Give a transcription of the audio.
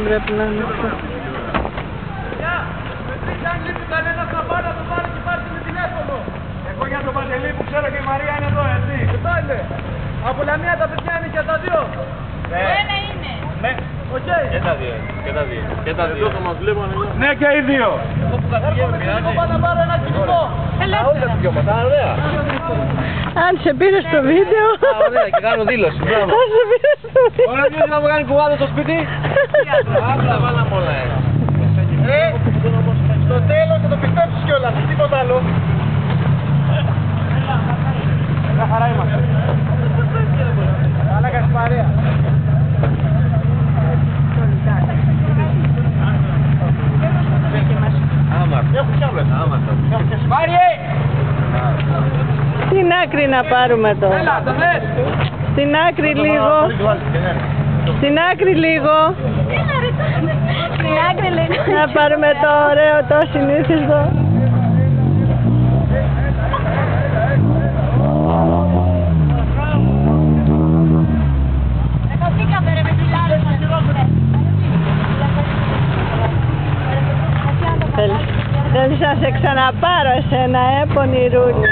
πρέπει να είναι αυτό. Αν λείπει κανένας να πάρει, να το πάρει και πάρει με τηλέφωνο. Εγώ για τον Παντελή που ξέρω και η Μαρία είναι εδώ, έτσι. Εδώ είναι. Από Λαμία τα παιδιά είναι και τα δύο. Το ένα είναι. Ναι. Οκ. Και τα δύο. Και τα δύο θα μας βλέπουν. Ναι και οι δύο. Εγώ πάω να πάρω ένα κινητό. Ελεύθερα. Ωραία. Αν σε πήρε στο βίντεο. Ωραία και κάνω δήλωση. Αν σε πήρε στο βίντεο. Ωραία, ποιος να μου κάνει κουβάδο στο σπίτι. Απλά βάλαμε όλα έτσι. Στο τέλος θα το πιστέψεις κιόλας, τίποτα άλλο. Μια χαρά είμαστε. Καλά κάνεις παρέα. Μάριε! Στην άκρη να πάρουμε το. Έλα, το δες! Στην άκρη λίγο. Στην άκρη λίγο. Στην άκρη λίγο. Να πάρουμε το ωραίο, το συνήθιστο. Καθήκαμε ρε με φιλάρες μας. Θέλεις να σε ξαναπάρω εσένα, πονηρούλη.